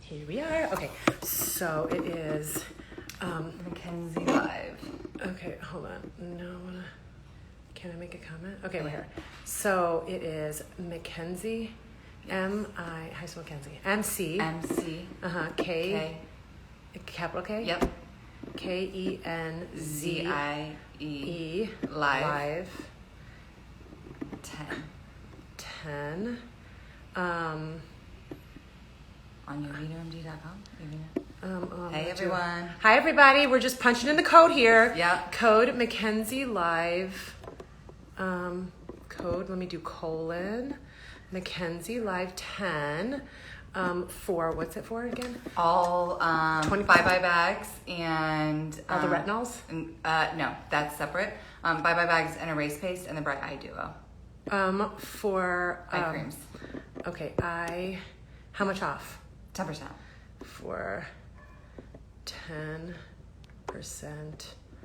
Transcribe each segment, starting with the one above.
Here we are. Okay, so it is McKenzie Live. Okay, hold on. No, can I make a comment? Okay, we're here. So it is McKenzie, how spell McKenzie? MC. K. Capital K. Yep. KENZIE. Live. 10. On YovinoMD.com. Hey everyone. Hi everybody. We're just punching in the code here. Yeah. Code McKenzie Live. Code. Let me do colon. McKenzie Live 10. For what's it for again? All 25 bye bags and all the retinols. No, that's separate. Bye bags and erase paste and the Bright Eye Duo. For eye creams. Okay, how much off? 10%. For 10%.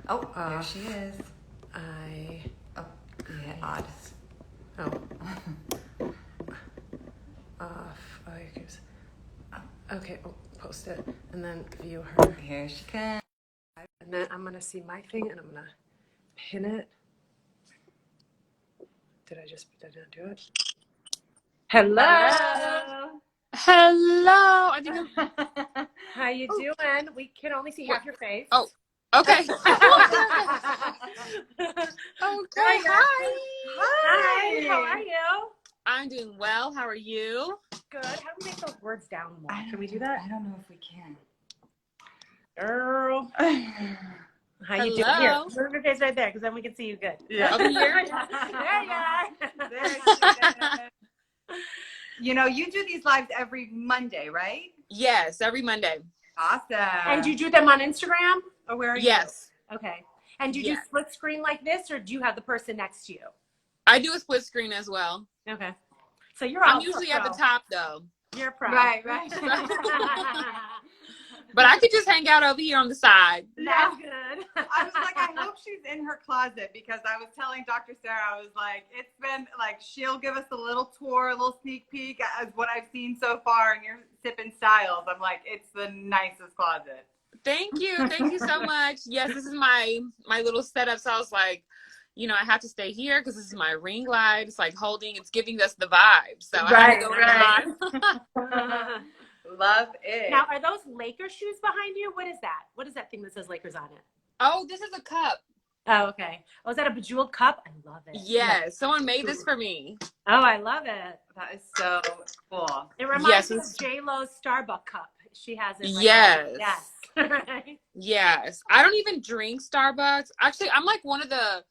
Oh, there she is. Yeah, odd. Off. Okay, post it and then view her. Here she comes. And then I'm gonna see my thing and I'm gonna pin it. Did I not do it? Hello. Hello. How you doing? We can only see half your face. Oh, okay. Okay. Hi. How are you? I'm doing well. How are you? Good. How do we make those words down more? Can we do that? I don't know if we can. Girl. How you doing? Here, move your face right there because then we can see you good. Yeah. Over here? There you are. You know, you do these lives every Monday, right? Yes, every Monday. Awesome. And do you do them on Instagram? Or where are you? Yes. Okay. And do you do split screen like this or do you have the person next to you? I do a split screen as well. Okay. So I'm usually at the top though. You're pro. Right. But I could just hang out over here on the side. That's good. I was like, I hope she's in her closet because I was telling Dr. Sarah, I was like, it's been like, she'll give us a little tour, a little sneak peek as what I've seen so far in your sipping styles. I'm like, it's the nicest closet. Thank you. Thank you so much. Yes, this is my little setup. So I was like, you know, I have to stay here because this is my ring light. It's like it's giving us the vibe. So I have to go with the vibe. Love it. Now, are those Lakers shoes behind you? What is that? What is that thing that says Lakers on it? Oh, this is a cup. Oh, okay. Oh, is that a bejeweled cup? I love it. Yes, someone made this for me. Oh, I love it. That is so cool. It reminds me of J-Lo's Starbucks cup. She has it. Yes. Yes. Yes. I don't even drink Starbucks. Actually, I'm like one of the,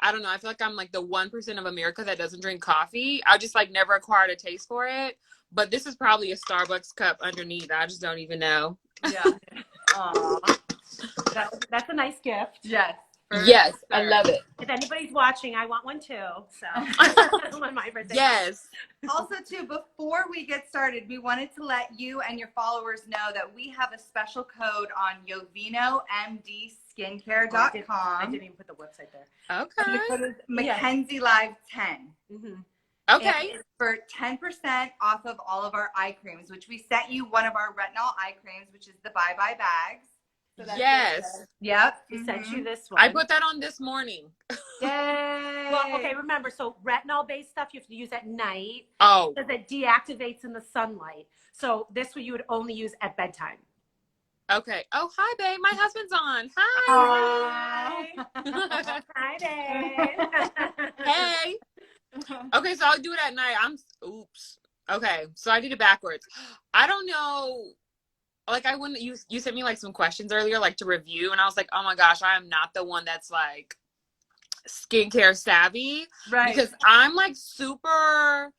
I don't know, I feel like I'm like the 1% of America that doesn't drink coffee. I just like never acquired a taste for it. But this is probably a Starbucks cup underneath. I just don't even know. Yeah. Aww. That's a nice gift. Yes. Yes, I love it. If anybody's watching, I want one too. So on my birthday. Yes. Also, too, before we get started, we wanted to let you and your followers know that we have a special code on YovinoMDskincare.com. I didn't even put the website there. Okay. And the code is McKenzie Live 10. Mm-hmm. Okay. For 10% off of all of our eye creams, which we sent you one of our retinol eye creams, which is the Bye Bye bags. So yes. Yep. We sent you this one. I put that on this morning. Yay. Well, okay, remember, so retinol-based stuff you have to use at night. Oh. Because it deactivates in the sunlight. So this one you would only use at bedtime. Okay. Oh, hi, babe. My husband's on. Hi. Hi, babe. Hey. Okay, so I'll do it at night. Oops. Okay, so I did it backwards. I don't know. Like I wouldn't, you sent me like some questions earlier, like to review. And I was like, oh my gosh, I am not the one that's like skincare savvy. Right. Because I'm like super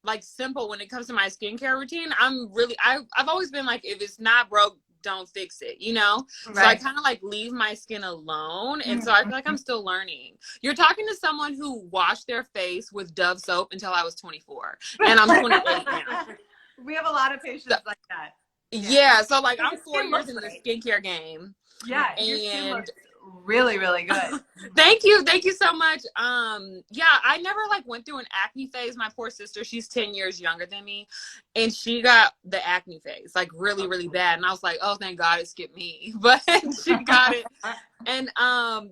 like simple when it comes to my skincare routine. I've always been like, if it's not broke, don't fix it, you know? Right. So I kind of like leave my skin alone. And so I feel like I'm still learning. You're talking to someone who washed their face with Dove soap until I was 24. And I'm 28 now. We have a lot of patients like that. Yeah, so like I'm 4 years in the skincare game. Yeah, and really, really good. Thank you so much. Yeah, I never like went through an acne phase. My poor sister, she's 10 years younger than me, and she got the acne phase like really, really bad. And I was like, oh, thank God it skipped me, but she got it. And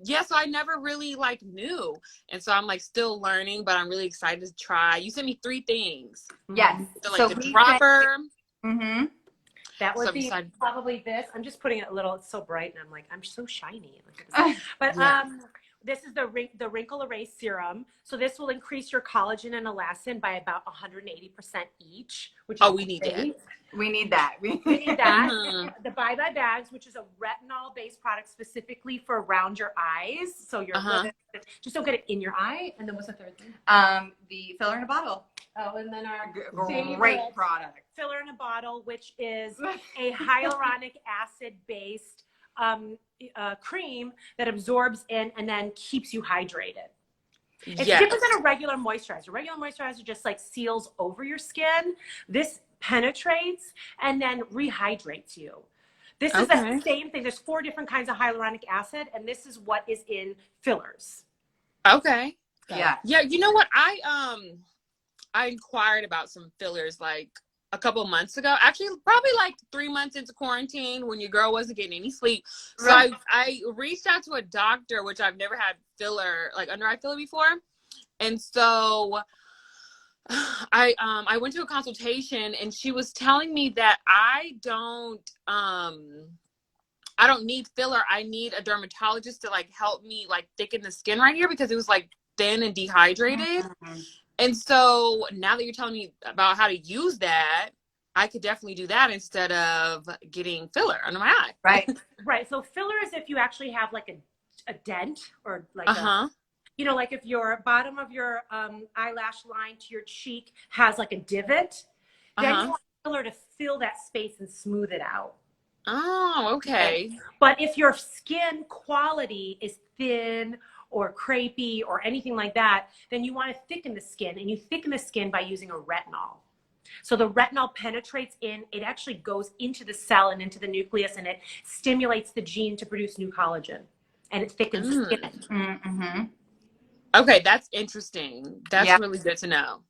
yeah, so I never really like knew, and so I'm like still learning, but I'm really excited to try. You sent me 3 things. Yes. So like the dropper. Mm-hmm. That would be probably this. I'm just putting it a little. It's so bright, and I'm like, I'm so shiny. But this is the wrinkle erase serum. So this will increase your collagen and elastin by about 180% each. Which is we need that. We need that. We need that. The Bye Bye Bags, which is a retinol-based product specifically for around your eyes. So your just don't get it in your eye. And then what's the third thing? The filler in a bottle. Oh, and then our great product. Filler in a bottle, which is a hyaluronic acid-based cream that absorbs in and then keeps you hydrated. It's different than a regular moisturizer. Regular moisturizer just like seals over your skin. This penetrates and then rehydrates you. This is the same thing. There's 4 different kinds of hyaluronic acid, and this is what is in fillers. Okay. Yeah. Yeah. You know what? I inquired about some fillers like a couple of months ago, actually probably like 3 months into quarantine when your girl wasn't getting any sleep. So I reached out to a doctor, which I've never had filler, like under eye filler before. And so I went to a consultation, and she was telling me that I don't need filler. I need a dermatologist to like help me like thicken the skin right here because it was like thin and dehydrated. And so now that you're telling me about how to use that, I could definitely do that instead of getting filler under my eye. Right. Right. So filler is if you actually have like a dent or like like if your bottom of your eyelash line to your cheek has like a divot, then you want filler to fill that space and smooth it out. Oh, okay. But if your skin quality is thin or crepey or anything like that, then you want to thicken the skin, and you thicken the skin by using a retinol. So the retinol penetrates in, it actually goes into the cell and into the nucleus, and it stimulates the gene to produce new collagen, and it thickens the skin. Mm-hmm. Okay, that's interesting. That's really good to know.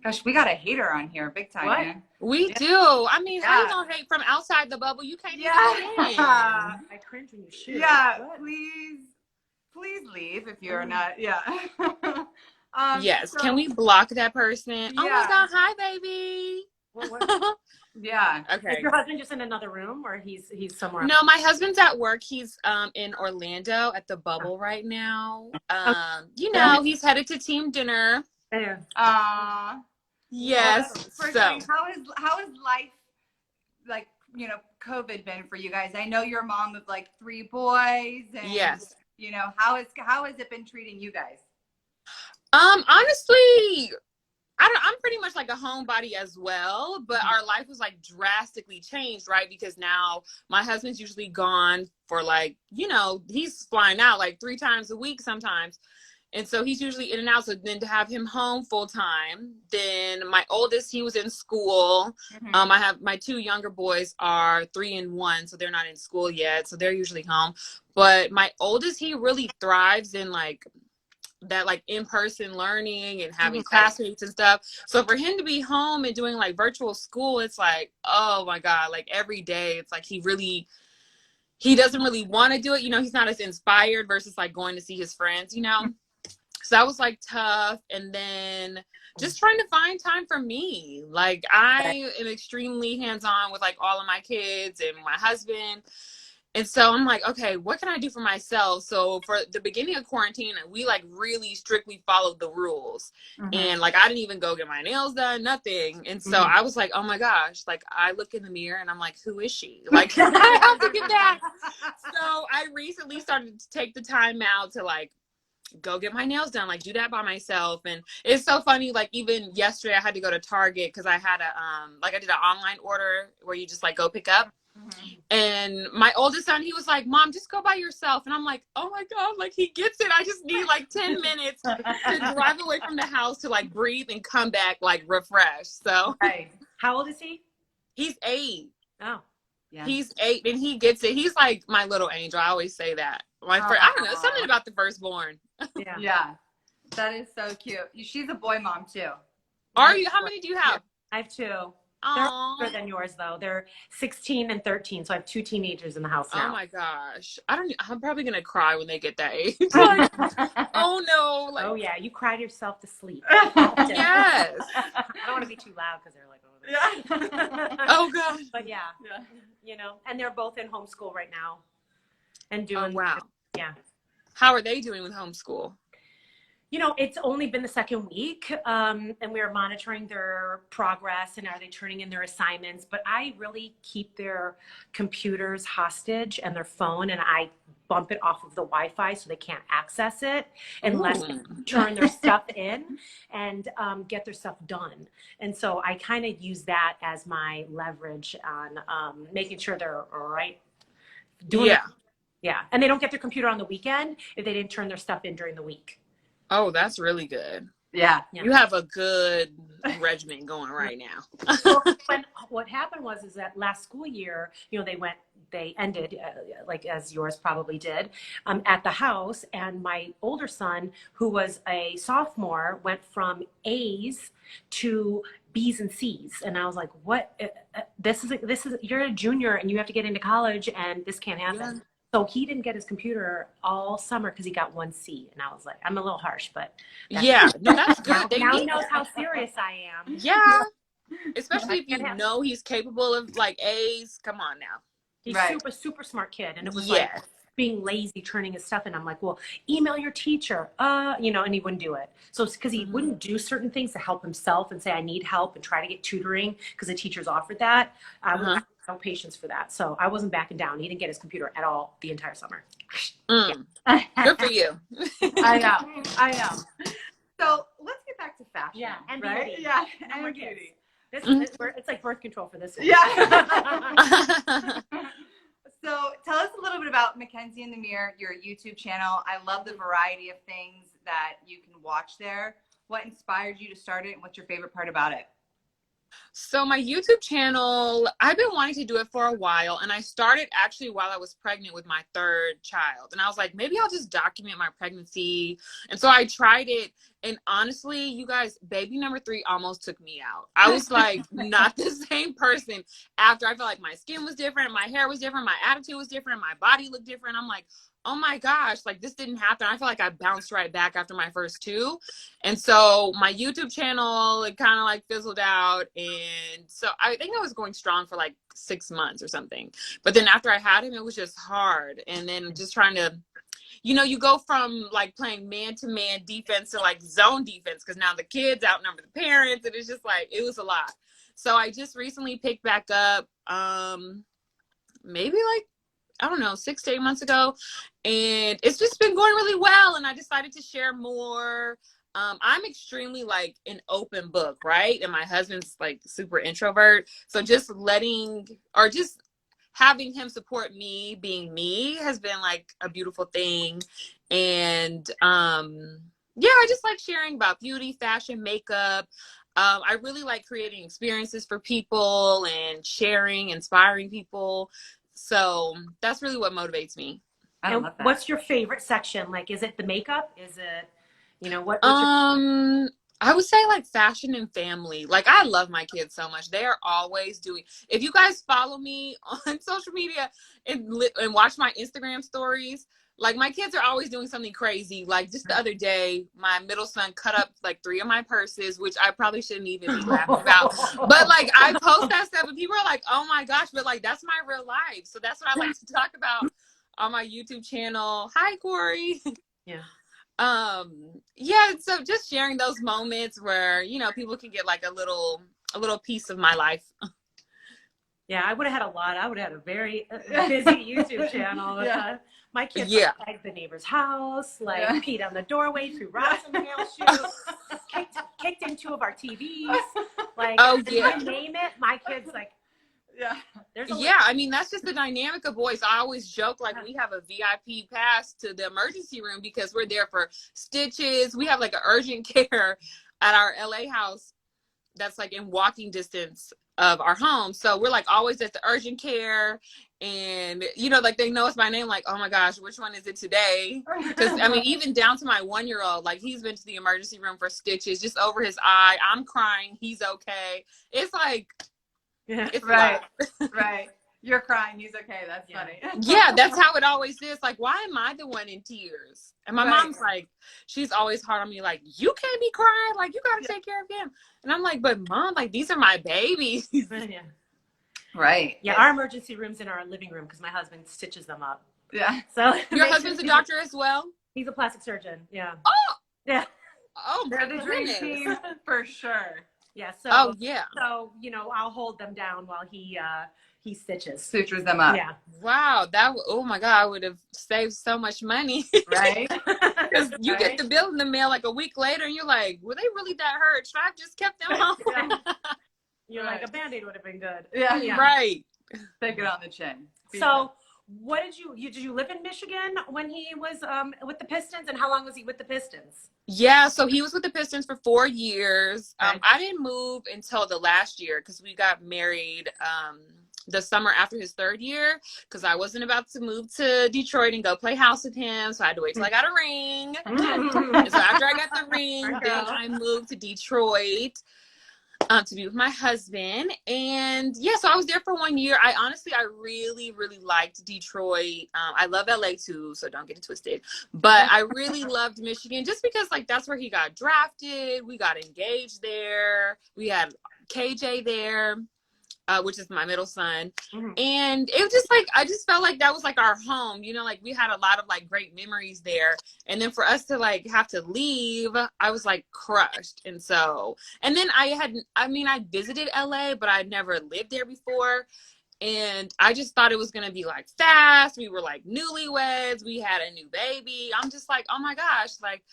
Gosh, we got a hater on here, big time, man. We do. I mean, how you gonna hate from outside the bubble? You can't even I cringe when you shoot. Yeah, please leave if you're not. Yeah. Yes. So, can we block that person? Oh my God. Hi, baby. Yeah. Okay. Is your husband just in another room, or he's somewhere else? No, my husband's at work. He's in Orlando at the bubble right now. He's headed to team dinner. Yes. So how is life, like, COVID been for you guys? I know you're a mom of like 3 boys, and how has it been treating you guys? Honestly, I'm pretty much like a homebody as well, but our life was like drastically changed, right? Because now my husband's usually gone for like, he's flying out like 3 times a week sometimes. And so he's usually in and out. So then to have him home full time, then my oldest, he was in school. I have my 2 younger boys are 3 and 1. So they're not in school yet. So they're usually home. But my oldest, he really thrives in like that, like in-person learning and having classmates and stuff. So for him to be home and doing like virtual school, it's like, oh my God, like every day, it's like he doesn't really want to do it. He's not as inspired versus like going to see his friends, So that was like tough. And then just trying to find time for me. Like I am extremely hands-on with like all of my kids and my husband. And so I'm like, okay, what can I do for myself? So for the beginning of quarantine, we like really strictly followed the rules. And like, I didn't even go get my nails done, nothing. And so I was like, oh my gosh, like I look in the mirror and I'm like, who is she? Like, I have to get back. So I recently started to take the time out to like, go get my nails done, like do that by myself. And it's so funny, like even yesterday I had to go to Target because I had I did an online order where you just like go pick up. And my oldest son, he was like, Mom, just go by yourself. And I'm like, oh my God, like he gets it. I just need like 10 minutes to drive away from the house to like breathe and come back like refreshed. So How old is he? He's 8. Oh. Yeah. He's 8 and he gets it. He's like my little angel. I always say that. I don't know, something about the firstborn. Yeah. Yeah. That is so cute. She's a boy mom too. Are you? How many do you have? I have 2. They're Aww. older than yours though. They're 16 and 13. So I have 2 teenagers in the house now. Oh my gosh. I'm probably gonna cry when they get that age. Like, oh no. Like, oh yeah, you cried yourself to sleep. yes. I don't want to be too loud because they're like, Yeah. Oh gosh. but yeah, and they're both in homeschool right now and doing. Oh wow. Yeah. How are they doing with homeschool? It's only been the second week, and we are monitoring their progress and are they turning in their assignments. But I really keep their computers hostage and their phone, and I bump it off of the Wi-Fi so they can't access it unless they turn their stuff in and get their stuff done. And so I kind of use that as my leverage on making sure they're all right. Yeah. And they don't get their computer on the weekend if they didn't turn their stuff in during the week. Oh, that's really good. Yeah. You have a good regimen going right now. Well, what happened was that last school year, they ended, like as yours probably did, at the house. And my older son, who was a sophomore, went from A's to B's and C's. And I was like, what? This is, you're a junior and you have to get into college and this can't happen. Yeah. So he didn't get his computer all summer because he got 1 C. And I was like, I'm a little harsh, but that's good. Now he knows how serious I am. Yeah. Especially if you know he's capable of like A's. Come on now. He's super, super smart kid. And it was like being lazy, turning his stuff in. I'm like, well, email your teacher, and he wouldn't do it. So it's because he wouldn't do certain things to help himself and say, I need help and try to get tutoring because the teachers offered that. I had no patience for that. So I wasn't backing down. He didn't get his computer at all the entire summer. Good for you. I know. So let's get back to fashion. Yeah. And right? beauty. Yeah. And beauty. It's like birth control for this one. Yeah. So tell us a little bit about Mackenzie in the Mirror, your YouTube channel. I love the variety of things that you can watch there. What inspired you to start it and what's your favorite part about it? So my YouTube channel, I've been wanting to do it for a while, and I started actually while I was pregnant with my 3rd child. And I was like, maybe I'll just document my pregnancy. And so I tried it. And honestly, you guys, baby number 3 almost took me out. I was like not the same person after. I felt like my skin was different, my hair was different, my attitude was different, my body looked different. I'm like, oh my gosh, like this didn't happen. I feel like I bounced right back after my first 2. And so my YouTube channel, it kind of like fizzled out. And so I think I was going strong for like 6 months or something. But then after I had him, it was just hard. And then just trying to, you go from like playing man-to-man defense to like zone defense because now the kids outnumber the parents. And it's just like, it was a lot. So I just recently picked back up, maybe like, I don't know, 6 to 8 months ago. And it's just been going really well. And I decided to share more. I'm extremely like an open book, right? And my husband's like super introvert. So just having him support me being me has been like a beautiful thing. And I just like sharing about beauty, fashion, makeup. I really like creating experiences for people and sharing, inspiring people. So that's really what motivates me. I love that. What's your favorite section? Like, is it the makeup? Is it, what? I would say like fashion and family. Like I love my kids so much. They are always doing, if you guys follow me on social media and watch my Instagram stories, like my kids are always doing something crazy. Like just the other day, my middle son cut up like 3 of my purses, which I probably shouldn't even be laughing about. But like I post that stuff and people are like, oh my gosh, but like that's my real life. So that's what I like to talk about on my YouTube channel. Hi, Corey. Yeah. So just sharing those moments where, people can get like a little piece of my life. Yeah, I would have had a lot. I would have had a very busy YouTube channel. My kids like the neighbor's house, like peed on the doorway, threw rocks in the mail chute, kicked in 2 of our TVs. Like, you name it, my kids like. I mean, that's just the dynamic of boys. I always joke like we have a VIP pass to the emergency room because we're there for stitches. We have like an urgent care at our LA house that's like in walking distance of our home. So we're like always at the urgent care And, you know, like they know it's my name, like, oh my gosh, which one is it today? Because, I mean, even down to my 1-year-old, like he's been to the emergency room for stitches just over his eye. I'm crying. He's okay. It's like, it's right. Right. You're crying. He's okay. That's funny. Yeah, that's how it always is. Like, why am I the one in tears? And my mom's like, she's always hard on me. Like, you can't be crying. Like, you got to take care of him. And I'm like, but Mom, like, these are my babies. Right. Yeah, our emergency room's in our living room because my husband stitches them up. Yeah. So your husband's a doctor as well? He's a plastic surgeon. Yeah. Oh. Yeah. Oh, they're the dream team for sure. Yeah. So. Oh yeah. So you know, I'll hold them down while he stitches. Sutures them up. Yeah. Wow. Oh my God. I would have saved so much money. Right. Because you get the bill in the mail like a week later, and you're like, were they really that hurt? Should I have just kept them home? You're like, a Band-Aid would have been good. Yeah. Right. Take it on the chin. So what did you live in Michigan when he was with the Pistons, and how long was he with the Pistons? Yeah, so he was with the Pistons for 4 years. I didn't move until the last year because we got married the summer after his 3rd year, because I wasn't about to move to Detroit and go play house with him, so I had to wait till I got a ring. And so after I got the ring, then I moved to Detroit to be with my husband. And yeah, so I was there for 1 year. I really, really liked Detroit. I love LA too, so don't get it twisted. But I really loved Michigan just because like that's where he got drafted. We got engaged there. We had KJ there, which is my middle son. And it was just like, I just felt like that was like our home, you know, like we had a lot of like great memories there. And then for us to like have to leave, I was like crushed. And so, and then I visited LA, but I'd never lived there before. And I just thought it was going to be like fast. We were like newlyweds. We had a new baby. I'm just like, oh my gosh, like,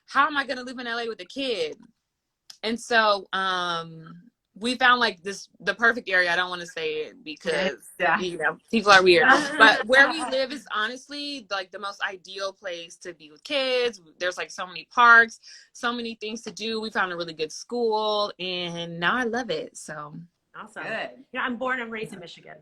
how am I going to live in LA with a kid? And so, we found like the perfect area. I don't want to say it because you know, people are weird, but where we live is honestly like the most ideal place to be with kids. There's like so many parks, so many things to do. We found a really good school, and now I love it. So awesome. Good. Yeah, I'm born and raised in Michigan.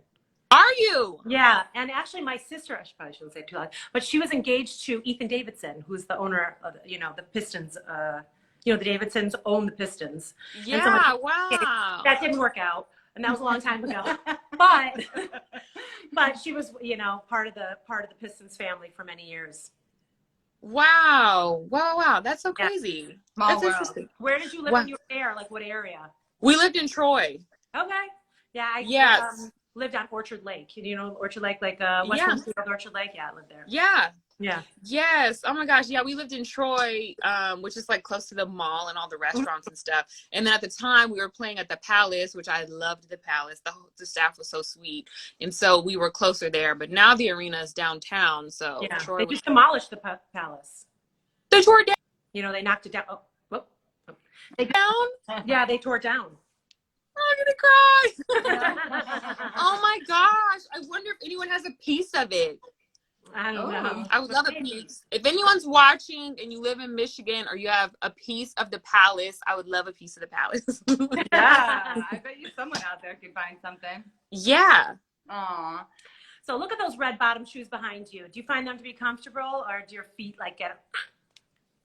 Are you? Yeah, and actually my sister, I probably shouldn't say it too loud, but she was engaged to Ethan Davidson, who's the owner of the Pistons. The Davidsons own the Pistons. Yeah, wow. That didn't work out, and that was a long time ago. but she was, part of the Pistons family for many years. Wow. That's so crazy. That's interesting. Where did you live when you were there? Like what area? We lived in Troy. Okay. Yeah, I lived on Orchard Lake. You know Orchard Lake, like Western Orchard Lake? Yeah, I lived there. Yeah. Yeah. Yes. Oh my gosh. Yeah, we lived in Troy, which is like close to the mall and all the restaurants and stuff. And then at the time we were playing at the Palace, which I loved the Palace. The staff was so sweet. And so we were closer there. But now the arena is downtown. So Troy they just demolished the Palace. They tore it down. They knocked it down. They down? Yeah, they tore it down. I'm gonna cry. Oh my gosh. I wonder if anyone has a piece of it. I don't know. I would love a piece. If anyone's watching and you live in Michigan or you have a piece of the Palace, I would love a piece of the Palace. Yeah, I bet you someone out there could find something. Yeah. Aw. So look at those red bottom shoes behind you. Do you find them to be comfortable, or do your feet like get?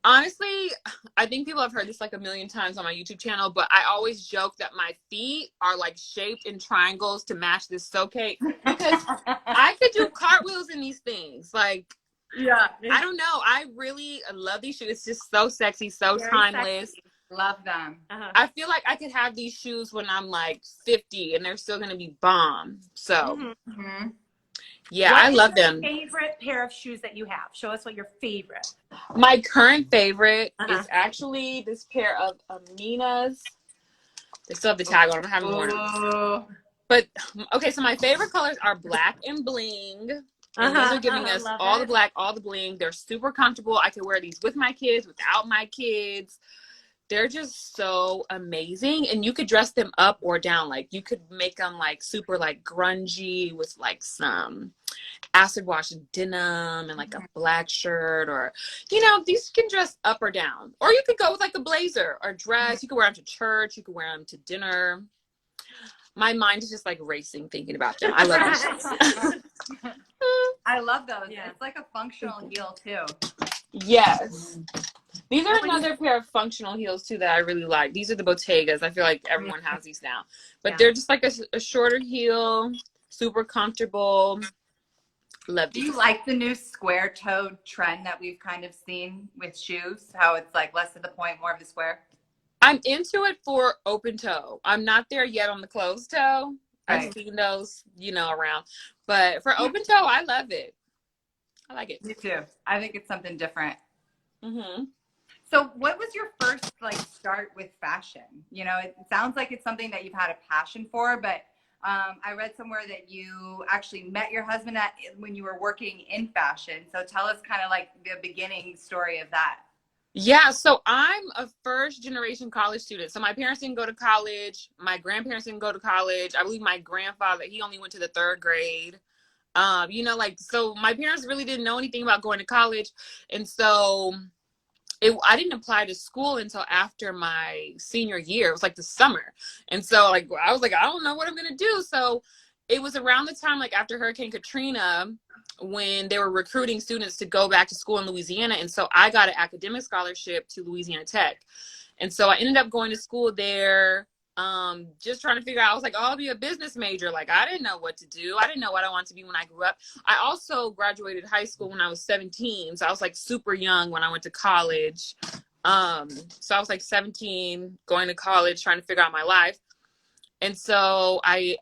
Honestly, I think people have heard this like a million times on my YouTube channel, but I always joke that my feet are like shaped in triangles to match this socket because I could do cartwheels in these things. Like, yeah, I don't know. I really love these shoes. It's just so sexy, so very timeless. Sexy. Love them. I feel like I could have these shoes when I'm like 50 and they're still going to be bomb. So, yeah, I love them. Favorite pair of shoes that you have? Show us what your favorite. My current favorite is actually this pair of Amina's. They still have the tag on them. I haven't worn them. But okay, so my favorite colors are black and bling. And these are giving us all the black, all the bling. They're super comfortable. I can wear these with my kids, without my kids. They're just so amazing, and you could dress them up or down. Like you could make them like super like grungy with like some acid wash denim and like a black shirt, or these can dress up or down. Or you could go with like a blazer or dress. You could wear them to church. You could wear them to dinner. My mind is just like racing thinking about them. I love these shoes. I love those. Yeah. It's like a functional heel too. Yes. These are another pair of functional heels too that I really like. These are the Bottegas. I feel like everyone has these now. But they're just like a shorter heel, super comfortable. Love these. Do you like the new square-toed trend that we've kind of seen with shoes? How it's like less to the point, more of the square? I'm into it for open toe. I'm not there yet on the closed toe. Right. I've seen those, you know, around. But for open toe, I love it. I like it. Me too. I think it's something different. Mm-hmm. So what was your first like start with fashion? You know, it sounds like it's something that you've had a passion for, but I read somewhere that you actually met your husband when you were working in fashion. So tell us kind of like the beginning story of that. Yeah, so I'm a first generation college student. So my parents didn't go to college. My grandparents didn't go to college. I believe my grandfather, he only went to the 3rd grade. You know, like, so my parents really didn't know anything about going to college. And so I didn't apply to school until after my senior year. It was like the summer. And so like, I was like, I don't know what I'm going to do. So it was around the time, like after Hurricane Katrina, when they were recruiting students to go back to school in Louisiana. And so I got an academic scholarship to Louisiana Tech. And so I ended up going to school there, just trying to figure out, I was like, oh, I'll be a business major. Like, I didn't know what to do. I didn't know what I wanted to be when I grew up. I also graduated high school when I was 17. So I was like super young when I went to college. So I was like 17 going to college, trying to figure out my life. And so I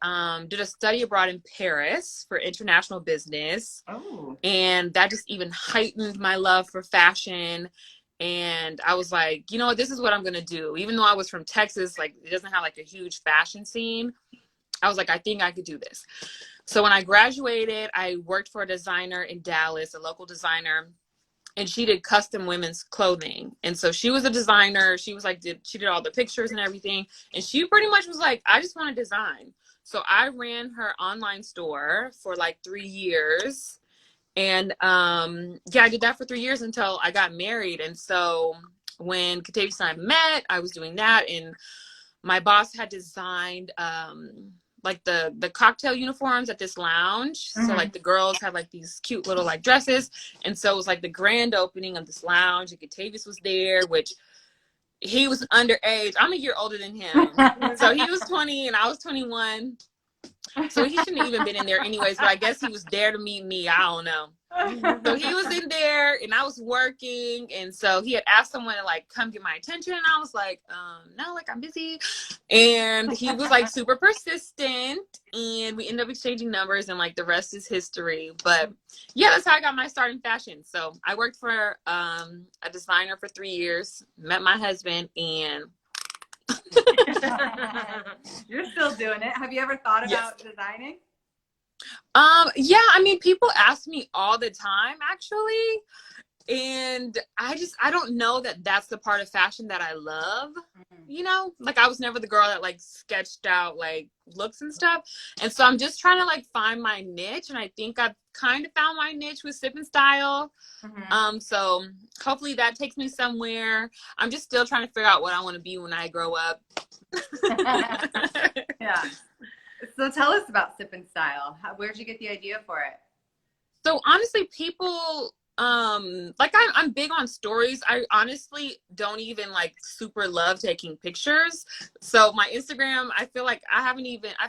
did a study abroad in Paris for international business. Oh. And that just even heightened my love for fashion. And I was like, you know what, this is what I'm going to do. Even though I was from Texas, like it doesn't have like a huge fashion scene. I was like, I think I could do this. So when I graduated, I worked for a designer in Dallas, a local designer. And she did custom women's clothing. And so she was a designer. She was like, she did all the pictures and everything. And she pretty much was like, I just want to design. So I ran her online store for like 3 years. And yeah, I did that for 3 years until I got married. And so when Katavius and I met, I was doing that. And my boss had designed like the cocktail uniforms at this lounge. Mm-hmm. So like the girls had like these cute little like dresses. And so it was like the grand opening of this lounge, and Katavius was there, which he was underage. I'm a year older than him. So he was 20 and I was 21. So he shouldn't have even been in there anyways, but I guess he was there to meet me. I don't know. So he was in there and I was working. And so he had asked someone to like come get my attention. And I was like, no, like I'm busy. And he was like super persistent, and we ended up exchanging numbers, and like the rest is history. But yeah, that's how I got my start in fashion. So I worked for a designer for 3 years, met my husband, and you're still doing it. Have you ever thought about designing? Yeah, I mean, people ask me all the time, actually. And I don't know that that's the part of fashion that I love. You know, like I was never the girl that like sketched out like looks and stuff. And so I'm just trying to like find my niche. And I think I've kind of found my niche with Sip and Style. So hopefully that takes me somewhere. I'm just still trying to figure out what I want to be when I grow up. Yeah. So tell us about Sip and Style. Where'd you get the idea for it? So honestly, people, like I'm big on stories. I honestly don't even like super love taking pictures. So my Instagram, I feel like I've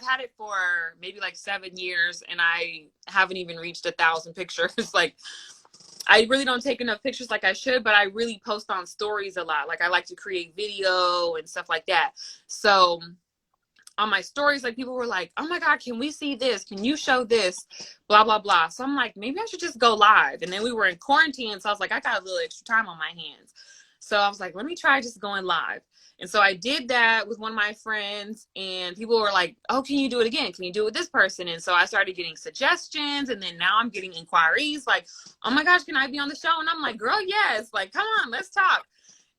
had it for maybe like 7 years, and I haven't even reached 1,000 pictures. Like I really don't take enough pictures like I should, but I really post on stories a lot. Like I like to create video and stuff like that. So on my stories, like people were like, oh my God, can we see this? Can you show this? Blah, blah, blah. So I'm like, maybe I should just go live. And then we were in quarantine. So I was like, I got a little extra time on my hands. So I was like, let me try just going live. And so I did that with one of my friends, and people were like, oh, can you do it again? Can you do it with this person? And so I started getting suggestions, and then now I'm getting inquiries like, oh my gosh, can I be on the show? And I'm like, girl, yes. Like, come on, let's talk.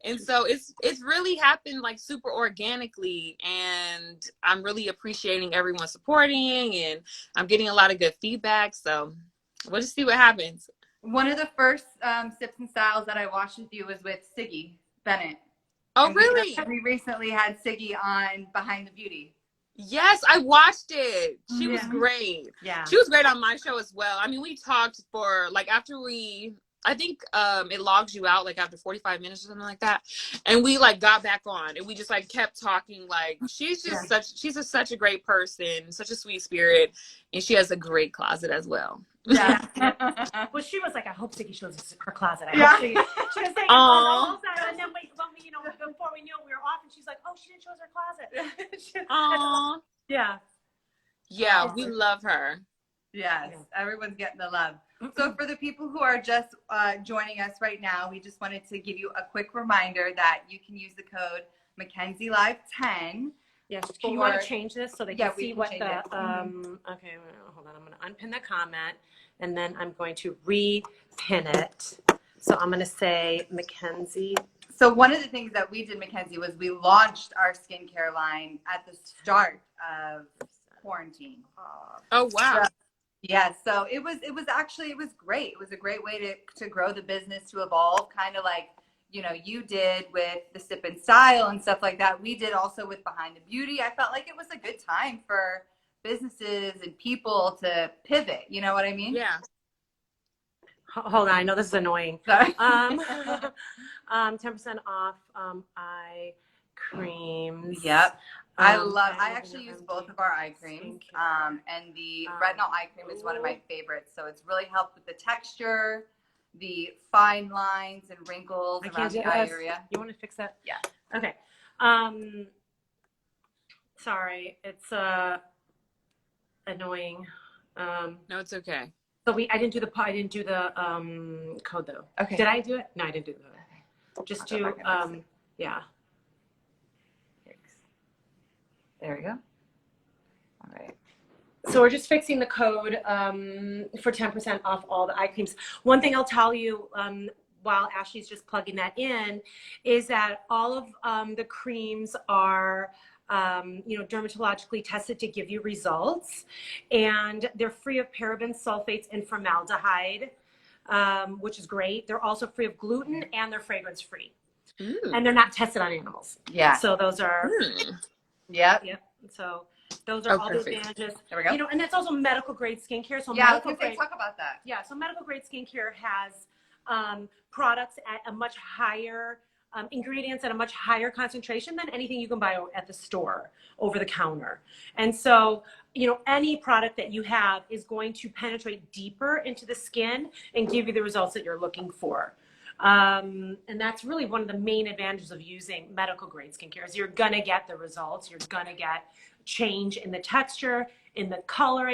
And so it's really happened like super organically, and I'm really appreciating everyone supporting, and I'm getting a lot of good feedback. So we'll just see what happens. One of the first Sips and Styles that I watched with you was with Siggy Bennett. Oh, and really? We recently had Siggy on Behind the Beauty. Yes, I watched it. She was great. Yeah. She was great on my show as well. I mean, we talked for like I think it logs you out like after 45 minutes or something like that. And we like got back on and we just like kept talking. Like she's just such a great person, such a sweet spirit, and she has a great closet as well. Yeah. Well, she was like, I hope Siggy shows her closet. I hope she was saying and then before we knew it, we were off, and she's like, oh, she didn't show us her closet. Aww. Yeah. Yeah, we love her. Yes, everyone's getting the love. So for the people who are just joining us right now, we just wanted to give you a quick reminder that you can use the code McKenzieLive10. Yes. You want to change this so they can see what the it. okay, hold on. I'm going to unpin the comment, and then I'm going to repin it. So I'm going to say Mackenzie. So one of the things that we did, Mackenzie, was we launched our skincare line at the start of quarantine. Oh wow. Yeah, so it was great. It was a great way to grow the business, to evolve, kind of like, you did with the Sip and Style and stuff like that. We did also with Behind the Beauty. I felt like it was a good time for businesses and people to pivot. You know what I mean? Yeah. Hold on, I know this is annoying. Sorry. 10% off eye creams. Yep. I actually use both of our eye creams. Skincare. And the Retinol Eye Cream is one of my favorites. So it's really helped with the texture, the fine lines and wrinkles around the eye area. You want to fix that? Yeah. Okay. Sorry, it's annoying. No, it's okay. So I didn't do the code though. Okay. Did I do it? No, I didn't do that. Just do yeah. There we go. All right. So we're just fixing the code for 10% off all the eye creams. One thing I'll tell you while Ashley's just plugging that in is that all of the creams are dermatologically tested to give you results, and they're free of parabens, sulfates, and formaldehyde, which is great. They're also free of gluten, and they're fragrance free. And they're not tested on animals. Yeah. So those are Yep. So those are all perfect. the advantages. There we go. And that's also medical grade skincare. So Yeah, medical grade, talk about that. Yeah, so medical grade skincare has products at a much higher ingredients at a much higher concentration than anything you can buy at the store over the counter. And so, any product that you have is going to penetrate deeper into the skin and give you the results that you're looking for. And that's really one of the main advantages of using medical grade skincare is you're going to get the results. You're going to get change in the texture, in the color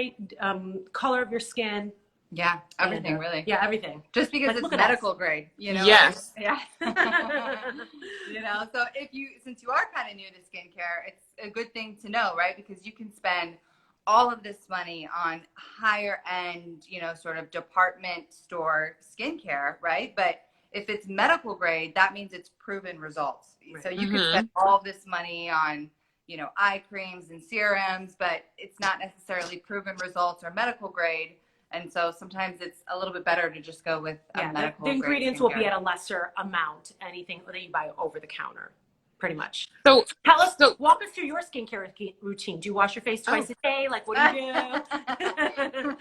of your skin. Yeah, everything really. Yeah, everything. Just because it's medical grade, Yes. Yeah. So since you are kind of new to skincare, it's a good thing to know, right? Because you can spend all of this money on higher end, sort of department store skincare, right? But if it's medical grade, that means it's proven results. Right. So you can spend all this money on, eye creams and serums, but it's not necessarily proven results or medical grade. And so sometimes it's a little bit better to just go with a medical grade. The ingredients will be at a lesser amount, anything that you buy over the counter, pretty much. So walk us through your skincare routine. Do you wash your face twice a day? Like, what do you do?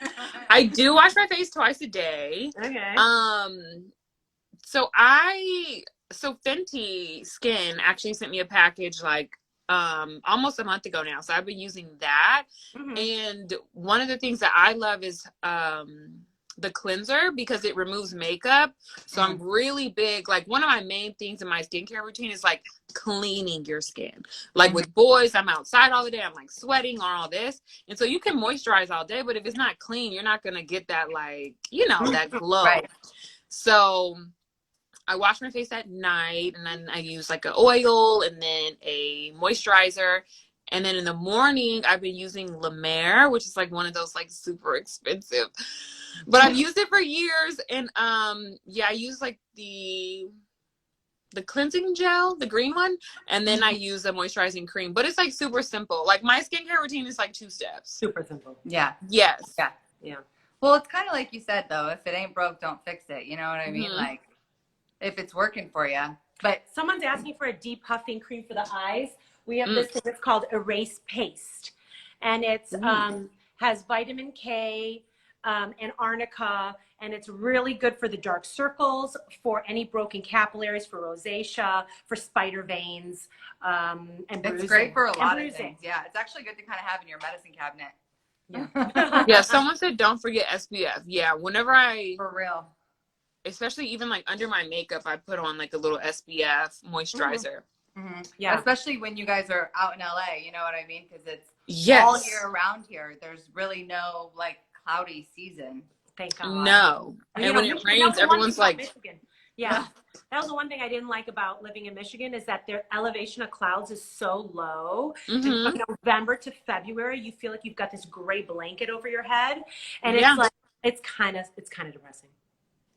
I do wash my face twice a day. Okay. So Fenty Skin actually sent me a package like almost a month ago now. So I've been using that. And one of the things that I love is the cleanser because it removes makeup. So I'm really big, like one of my main things in my skincare routine is like cleaning your skin. Like with boys, I'm outside all the day, I'm like sweating on all this. And so you can moisturize all day, but if it's not clean, you're not gonna get that like, that glow. Right. So I wash my face at night, and then I use like an oil and then a moisturizer. And then in the morning, I've been using La Mer, which is like one of those like super expensive, but I've used it for years. And I use like the cleansing gel, the green one, and then I use a moisturizing cream. But it's like super simple. Like my skincare routine is like 2 steps. Super simple. Yeah. Yes. Yeah. Well, it's kind of like you said though. If it ain't broke, don't fix it. You know what I mean? Like, if it's working for you. But someone's asking for a depuffing cream for the eyes. We have this thing that's called Erase Paste. and it's has vitamin K and arnica, and it's really good for the dark circles, for any broken capillaries, for rosacea, for spider veins, and bruising. It's great for a lot of things. Yeah, it's actually good to kind of have in your medicine cabinet. Yeah. Yeah, someone said don't forget SPF. Yeah, whenever For real. especially even like under my makeup, I put on like a little SPF moisturizer. Mm-hmm. Yeah. Especially when you guys are out in LA, you know what I mean? Because it's all year around here. There's really no like cloudy season. Thank God. No. And when it rains, everyone's like, Michigan. Yeah. That was the one thing I didn't like about living in Michigan, is that their elevation of clouds is so low. And from November to February, you feel like you've got this gray blanket over your head. And it's like, it's kind of depressing.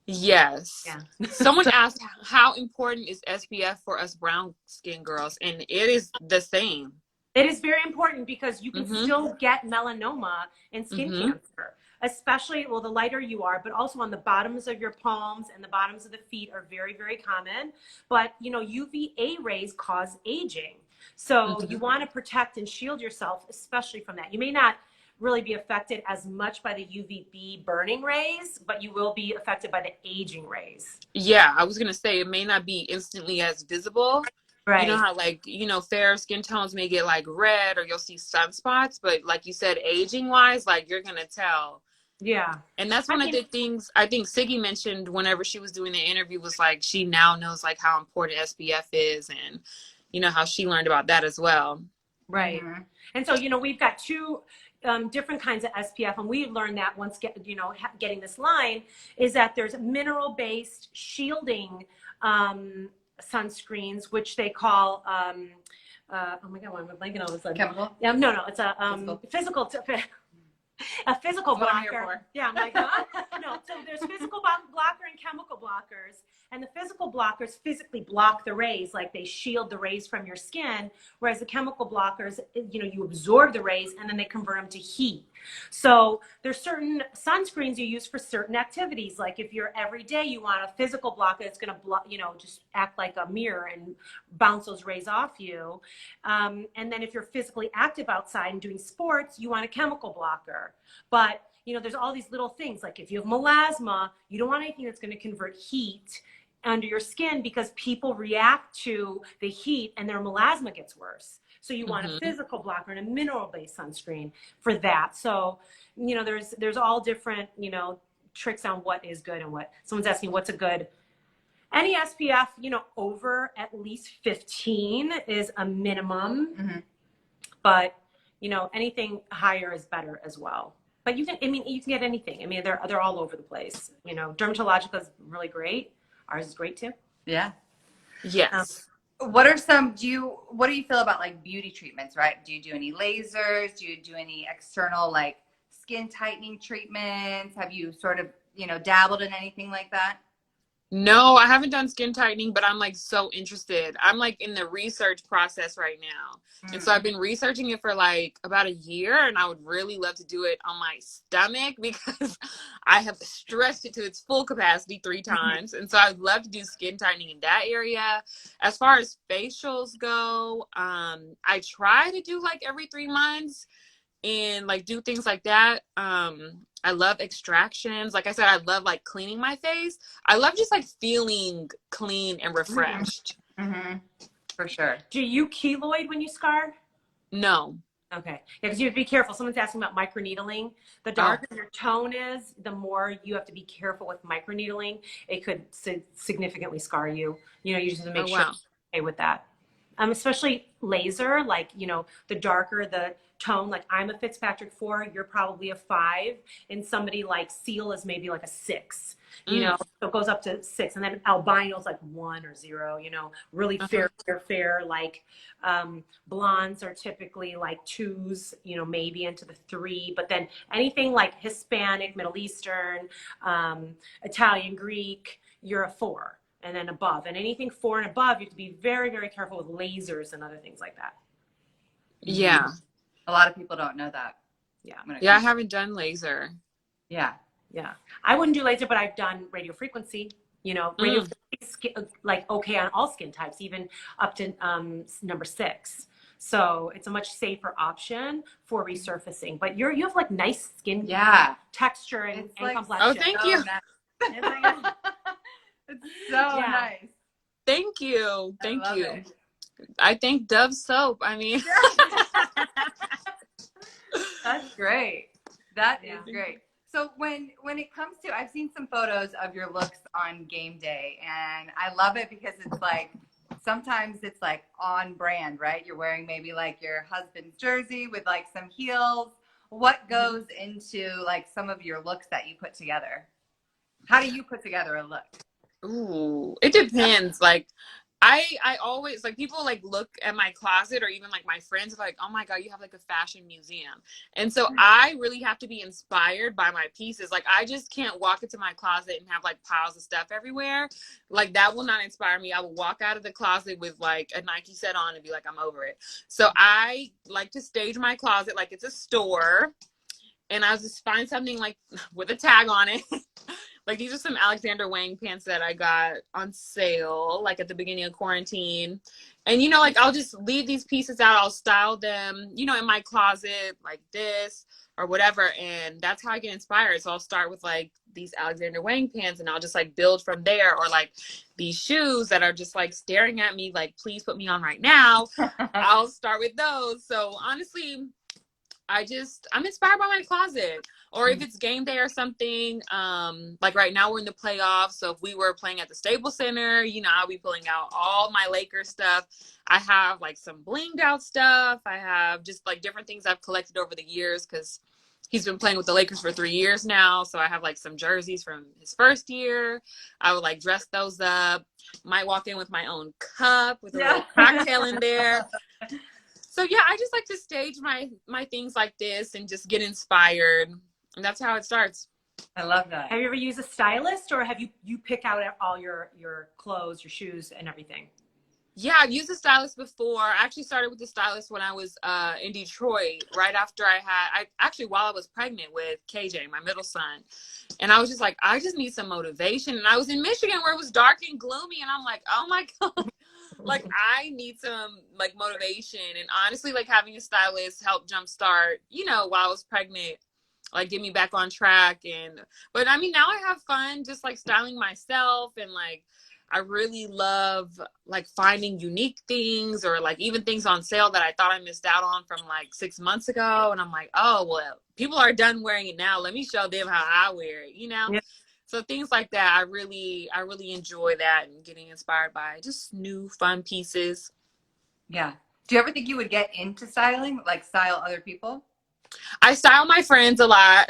yes. Yeah. Someone asked how important is SPF for us brown skin girls, and it is the same. It is very important because you can still get melanoma and skin cancer, especially, well, the lighter you are, but also on the bottoms of your palms and the bottoms of the feet are very, very common. But, you know, UVA rays cause aging. So you want to protect and shield yourself, especially from that. You may not really be affected as much by the UVB burning rays, but you will be affected by the aging rays. Yeah, I was going to say it may not be instantly as visible. Right. You know how, like, you know, fair skin tones may get like red, or you'll see sunspots, but like you said, aging wise, like you're going to tell. Yeah. And that's one of the things I think Siggy mentioned whenever she was doing the interview, was like she now knows like how important SPF is, and, you know, how she learned about that as well. Right. And so, you know, we've got two different kinds of SPF, and we learned that once getting this line, is that there's mineral-based shielding sunscreens, which they call oh my God, I'm blanking all of a sudden. Chemical? Yeah, no, it's a physical a physical blocker. Yeah, I'm like, huh? No, so there's physical blocker and chemical blockers. And the physical blockers physically block the rays, like they shield the rays from your skin, whereas the chemical blockers, you know, you absorb the rays and then they convert them to heat. So there's certain sunscreens you use for certain activities. Like if you're every day, you want a physical blocker that's going to block, you know, just act like a mirror and bounce those rays off you. And then if you're physically active outside and doing sports, you want a chemical blocker. But, you know, there's all these little things. Like if you have melasma, you don't want anything that's going to convert heat under your skin, because people react to the heat and their melasma gets worse. So you want a physical blocker and a mineral-based sunscreen for that. So, you know, there's all different, you know, tricks on what is good and what. Someone's asking what's a good. Any SPF, you know, over at least 15 is a minimum. But, you know, anything higher is better as well. But you can, I mean, you can get anything. I mean, they're all over the place. You know, Dermatologica is really great. Ours is great too. Yeah. Yes. What do you feel about like beauty treatments, right? Do you do any lasers? Do you do any external like skin tightening treatments? Have you sort of, you know, dabbled in anything like that? No, I haven't done skin tightening, but I'm like so interested. I'm like in the research process right now. And so I've been researching it for like about a year, and I would really love to do it on my stomach because I have stretched it to its full capacity 3 times. And so I'd love to do skin tightening in that area. As far as facials go, I try to do like every 3 months and like do things like that. I love extractions. Like I said, I love like cleaning my face. I love just like feeling clean and refreshed. For sure. Do you keloid when you scar? No. Okay. Yeah, because you have to be careful. Someone's asking about microneedling. The darker your tone is, the more you have to be careful with microneedling. It could significantly scar you. You know, you just have to make sure you're okay with that. Especially laser, like, you know, the darker the tone, like I'm a Fitzpatrick 4, you're probably a 5, and somebody like Seal is maybe like a 6, you know, so it goes up to 6, and then albino's like 1 or 0, you know, really fair, like blondes are typically like 2s, you know, maybe into the 3, but then anything like Hispanic, Middle Eastern, Italian, Greek, you're a 4. And then above, and anything 4 and above, you have to be very, very careful with lasers and other things like that. Yeah. A lot of people don't know that. Yeah, I haven't done laser. Yeah. I wouldn't do laser, but I've done radio frequency. You know, radio frequency, like okay on all skin types, even up to number 6. So it's a much safer option for resurfacing. But you have like nice skin texture and like, complexion. Oh, thank you. Nice. It's so nice. Thank you. Thank you. It. I think Dove soap. I mean, that's great. That is great. So when it comes to, I've seen some photos of your looks on game day, and I love it because it's like, sometimes it's like on brand, right? You're wearing maybe like your husband's jersey with like some heels. What goes into like some of your looks that you put together? How do you put together a look? ooh, it depends. Like, I always, like, people like look at my closet, or even like my friends are like, oh my God, you have like a fashion museum. And so I really have to be inspired by my pieces. Like, I just can't walk into my closet and have like piles of stuff everywhere. Like, that will not inspire me. I will walk out of the closet with like a Nike set on and be like, I'm over it. So I like to stage my closet like it's a store. And I'll just find something like with a tag on it. Like, these are some Alexander Wang pants that I got on sale, like at the beginning of quarantine. And, you know, like, I'll just leave these pieces out. I'll style them, you know, in my closet like this or whatever. And that's how I get inspired. So I'll start with like these Alexander Wang pants, and I'll just like build from there. Or like these shoes that are just like staring at me, like, please put me on right now. I'll start with those. So honestly, I'm inspired by my closet. Or if it's game day or something, like right now we're in the playoffs. So if we were playing at the Staples Center, you know, I'll be pulling out all my Lakers stuff. I have like some blinged out stuff. I have just like different things I've collected over the years, because he's been playing with the Lakers for 3 years now. So I have like some jerseys from his first year. I would like dress those up. Might walk in with my own cup with a little cocktail in there. So yeah, I just like to stage my things like this and just get inspired. And that's how it starts. I love that. Have you ever used a stylist, or have you pick out all your clothes, your shoes, and everything? Yeah, I've used a stylist before. I actually started with the stylist when I was in Detroit, right after while I was pregnant with KJ, my middle son. And I was just like, I just need some motivation. And I was in Michigan where it was dark and gloomy. And I'm like, oh my God. Like, I need some like motivation. And honestly, like, having a stylist helped jumpstart, you know, while I was pregnant, like, get me back on track. But I mean, now I have fun just like styling myself, and like, I really love like finding unique things, or like even things on sale that I thought I missed out on from like 6 months ago. And I'm like, oh, well, people are done wearing it now. Let me show them how I wear it, you know? Yeah. So things like that, I really enjoy that, and getting inspired by just new fun pieces. Yeah. Do you ever think you would get into styling, like style other people? I style my friends a lot.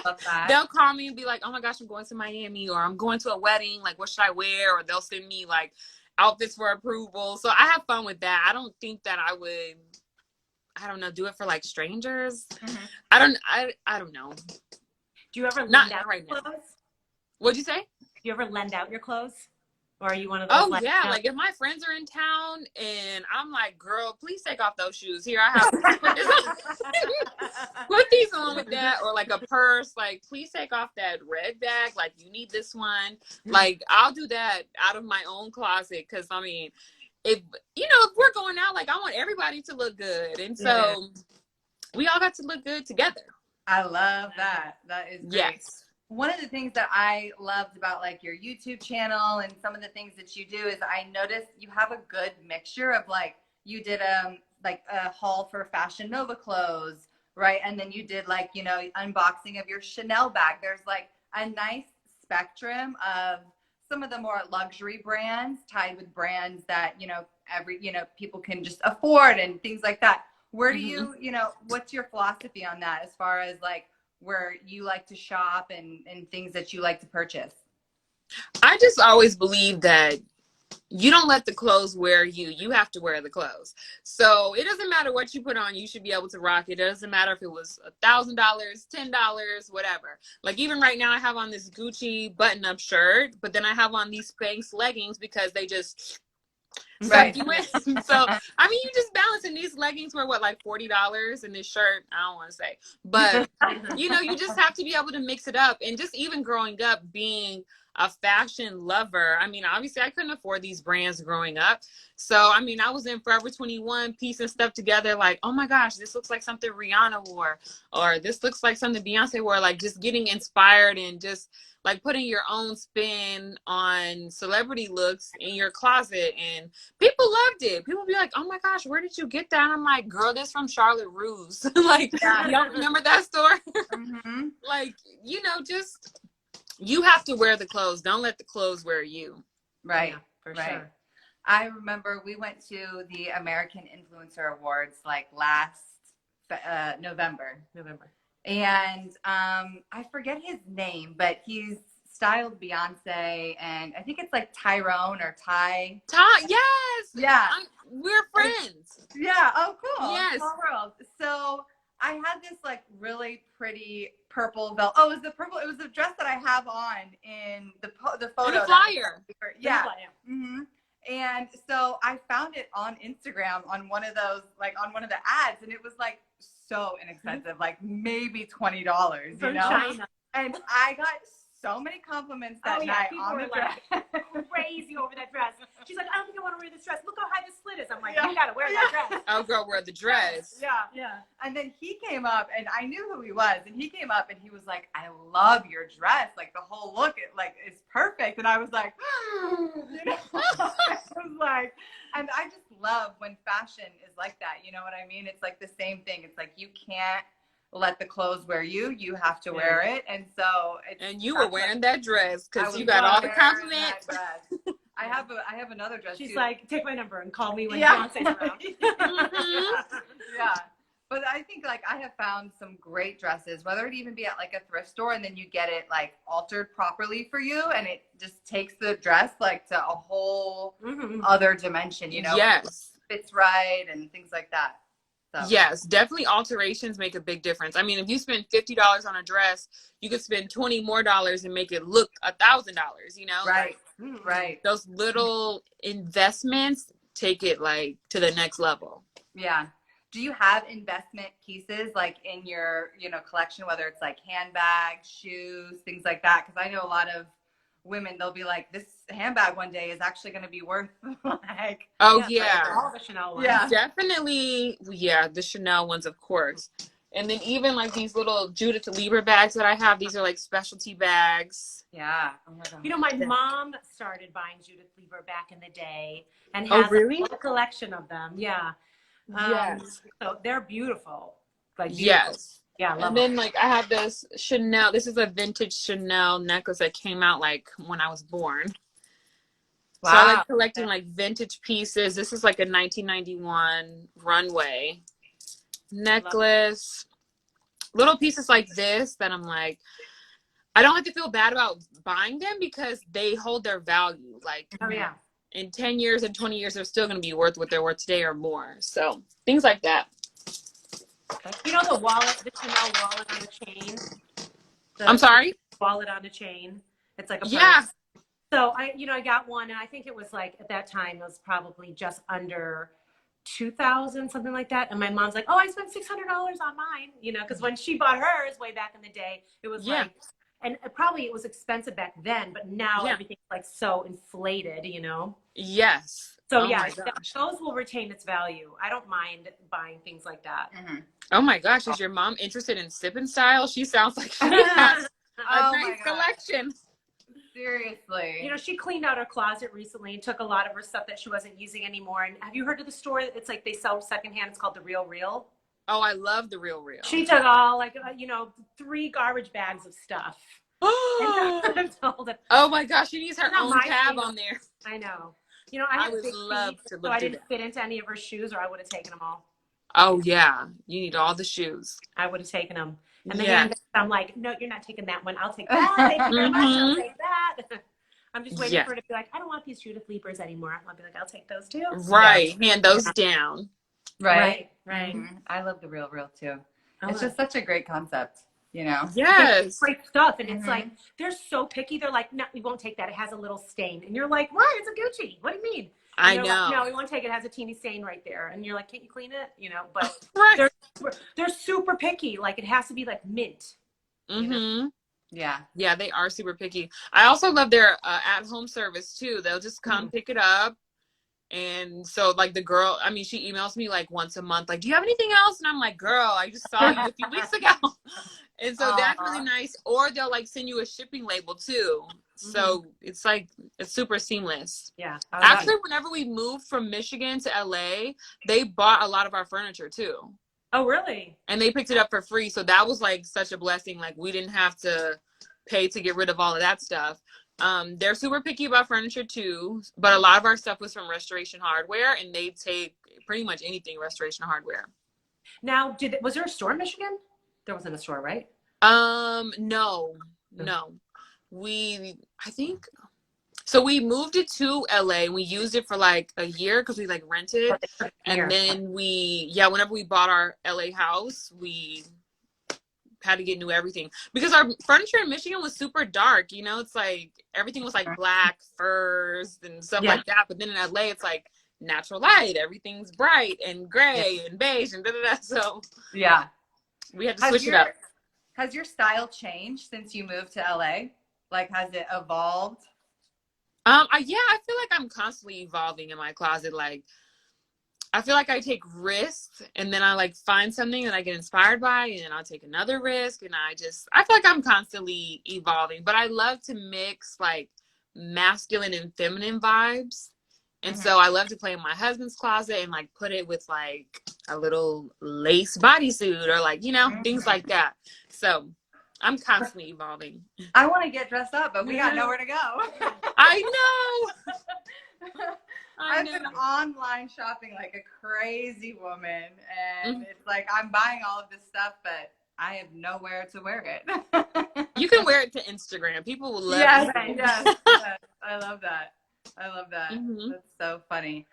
Love that. They'll call me and be like, oh my gosh, I'm going to Miami, or I'm going to a wedding. Like, what should I wear? Or they'll send me like outfits for approval. So I have fun with that. I don't think that I would, I don't know, do it for like strangers. Mm-hmm. I don't know. Do you ever lend out right clothes? Now. What'd you say? Do you ever lend out your clothes? Or are you one of those? Oh, yeah. Like, if my friends are in town and I'm like, girl, please take off those shoes. Here, I have put these on with that. Or like a purse. Like, please take off that red bag. Like, you need this one. Like, I'll do that out of my own closet. Because, I mean, if we're going out, like, I want everybody to look good. And so we all got to look good together. I love that. That is great. Yes. One of the things that I loved about like your YouTube channel and some of the things that you do is I noticed you have a good mixture of like, you did like a haul for Fashion Nova clothes, right? And then you did like, you know, unboxing of your Chanel bag. There's like a nice spectrum of some of the more luxury brands tied with brands that, you know, people can just afford and things like that. Where do you, you know, what's your philosophy on that as far as like where you like to shop and things that you like to purchase? I just always believe that you don't let the clothes wear you. You have to wear the clothes. So it doesn't matter what you put on. You should be able to rock it. It doesn't matter if it was $1,000, $10, whatever. Like, even right now I have on this Gucci button-up shirt, but then I have on these Spanx leggings because they just suck you in. So, I mean, you just balance. And these leggings were like $40, and this shirt, I don't want to say, but you know, you just have to be able to mix it up. And just even growing up being a fashion lover. I mean, obviously I couldn't afford these brands growing up. So, I mean, I was in Forever 21 piecing stuff together like, oh my gosh, this looks like something Rihanna wore, or this looks like something Beyonce wore, like just getting inspired and just like putting your own spin on celebrity looks in your closet. And people loved it. People be like, oh my gosh, where did you get that? And I'm like, girl, this from Charlotte Russe. Like, y'all remember that store? Mm-hmm. Like, you know, just, you have to wear the clothes. Don't let the clothes wear you. Right. Yeah, for right. sure. I remember we went to the American Influencer Awards like last November. And I forget his name, but he's styled Beyonce, and I think it's like Tyrone or Ty. Yes. Yeah. We're friends. Yeah. Oh, cool. Yes. Small world. So I had this like really pretty purple velvet. Oh, it was the purple. It was the dress that I have on in the photo. The flyer. Yeah. Mm-hmm. And so I found it on Instagram on one of those, like on one of the ads, and it was like so inexpensive, like maybe $20, you know? China. And I got so many compliments that night on the dress. Like crazy over that dress. She's like, I don't think I want to wear this dress. Look how high this slit is. I'm like, you gotta wear that dress. Oh, girl, wear the dress. Yeah. And then he came up, and I knew who he was, and he came up and he was like, I love your dress. Like the whole look, it like is perfect. And I was like, you know, I was like, and I just love when fashion is like that. You know what I mean? It's like the same thing. It's like, you can't let the clothes wear you. You have to wear it. And so and you were wearing that dress because you got all the compliments. I have another dress. She's too. like, take my number and call me when Beyonce's around. Yeah. But I think like I have found some great dresses, whether it even be at like a thrift store, and then you get it like altered properly for you, and it just takes the dress like to a whole other dimension, you know? Yes. Fits right and things like that. So. Yes, definitely alterations make a big difference. I mean, if you spend $50 on a dress, you could spend $20 more and make it look $1,000, you know? Right. Like, right. Those little investments take it like to the next level. Yeah. Do you have investment pieces like in your, you know, collection, whether it's like handbags, shoes, things like that? Because I know a lot of women, they'll be like, this handbag one day is actually going to be worth like. Oh, All the Chanel ones. Yeah. Definitely. Yeah, the Chanel ones, of course. And then even like these little Judith Lieber bags that I have, these are like specialty bags. Yeah. Oh my God. You know, my mom started buying Judith Lieber back in the day and has a collection of them. Yeah. Yes. So they're beautiful. Like beautiful. Yes. Yeah. I love And then like I have this Chanel. This is a vintage Chanel necklace that came out like when I was born. Wow. So I like collecting like vintage pieces. This is like a 1991 runway necklace. Little pieces like this that I'm like, I don't have to feel bad about buying them because they hold their value. Like, Oh yeah. In 10 years and 20 years, they're still going to be worth what they're worth today or more. So things like that. You know the wallet, the Chanel wallet on the chain? I'm sorry? Wallet on a chain. It's like a purse. Yeah. So I got one, and I think it was like at that time it was probably just under 2,000, something like that. And my mom's like, "Oh, I spent $600 on mine," you know, because when she bought hers way back in the day, it was like, and it was expensive back then, but now everything's like so inflated, you know. Yes. So those will retain its value. I don't mind buying things like that. Mm-hmm. Oh my gosh, is your mom interested in sipping style? She sounds like she has a nice collection. Seriously. You know, she cleaned out her closet recently and took a lot of her stuff that she wasn't using anymore. And have you heard of the store? It's like they sell secondhand. It's called The Real Real. Oh, I love The Real Real. She took all 3 garbage bags of stuff. Oh my gosh, she needs her own tab on there. I know. You know, I would love to so I didn't fit into any of her shoes, or I would have taken them all. Oh yeah, you need all the shoes. I would have taken them. And the handbags, I'm like, no, you're not taking that one. I'll take that. Thank you very much. I'll take that. I'm just waiting for her to be like, I don't want these Judith Liebers anymore. I'll be like, I'll take those too. Right, hand those down. Right. Mm-hmm. I love The Real Real too. It's just such a great concept, you know? Yes. It's great stuff. And it's like, they're so picky. They're like, no, we won't take that. It has a little stain. And you're like, what? It's a Gucci. What do you mean? I know. Like, no, we won't take it. It has a teeny stain right there. And you're like, can't you clean it? You know, but they're super picky. Like, it has to be like mint. Mm-hmm. Yeah, they are super picky. I also love their at-home service too. They'll just come pick it up. And so like the girl, I mean, she emails me like once a month, like, do you have anything else? And I'm like, girl, I just saw you a few weeks ago. And so that's really nice. Or they'll like send you a shipping label too. So it's like, it's super seamless. Yeah. Actually, whenever we moved from Michigan to LA, they bought a lot of our furniture too. Oh, really? And they picked it up for free. So that was like such a blessing. Like we didn't have to pay to get rid of all of that stuff. They're super picky about furniture too, but a lot of our stuff was from Restoration Hardware, and they take pretty much anything Restoration Hardware. Now, was there a store in Michigan? There wasn't a store, right? No. I think so. We moved it to LA and we used it for like a year because we like rented, and then whenever we bought our LA house, we had to get new everything because our furniture in Michigan was super dark. You know, it's like everything was like black furs and stuff like that. But then in LA, it's like natural light. Everything's bright and gray and beige and da-da-da. So we had to switch it up. Has your style changed since you moved to LA? Like, has it evolved? I feel like I'm constantly evolving in my closet. Like, I feel like I take risks and then I like find something that I get inspired by, and then I'll take another risk, and I feel like I'm constantly evolving. But I love to mix like masculine and feminine vibes. And so I love to play in my husband's closet and like put it with like a little lace bodysuit or like, you know, things like that. So I'm constantly evolving. I want to get dressed up, but we got nowhere to go. I know. I've been online shopping like a crazy woman, and it's like I'm buying all of this stuff, but I have nowhere to wear it. You can wear it to Instagram. People will love it. Yes. I love that. That's so funny.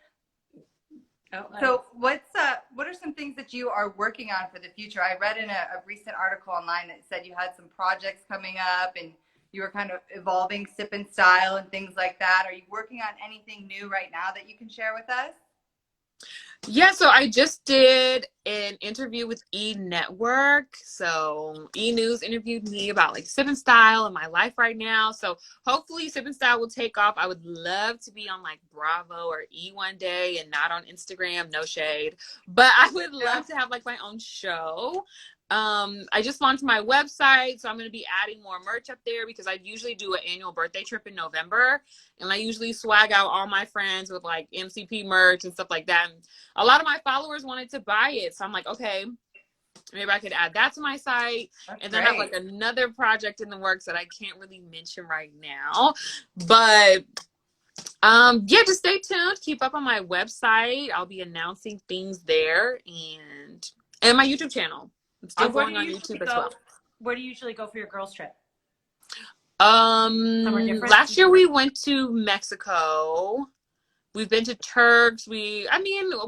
So what are some things that you are working on for the future? I read in a recent article online that said you had some projects coming up and you were kind of evolving sip and style and things like that. Are you working on anything new right now that you can share with us? Yeah, so I just did an interview with E! Network. So E! News interviewed me about like sip and style and my life right now. So hopefully sip and style will take off. I would love to be on like Bravo or E! one day and not on Instagram, no shade. But I would love to have like my own show. I just launched my website, so I'm going to be adding more merch up there because I usually do an annual birthday trip in November, and I usually swag out all my friends with like MCP merch and stuff like that. And a lot of my followers wanted to buy it, so I'm like, okay, maybe I could add that to my site. And then I have like another project in the works that I can't really mention right now, but just stay tuned. Keep up on my website. I'll be announcing things there, and my YouTube channel. I'm still going on YouTube as well. Where do you usually go for your girls trip? Last year we went to Mexico. We've been to Turks. We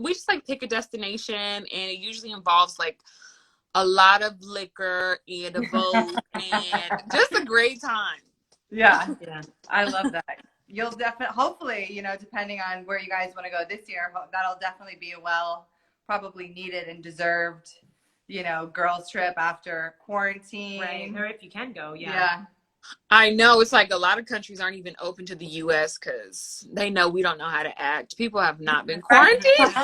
just like pick a destination, and it usually involves like a lot of liquor and a boat and just a great time. Yeah. I love that. You'll definitely, hopefully, you know, depending on where you guys want to go this year, that'll definitely be a probably needed and deserved, you know, girls trip after quarantine. Right. Or if you can go, I know. It's like a lot of countries aren't even open to the U.S. because they know we don't know how to act. People have not been quarantined.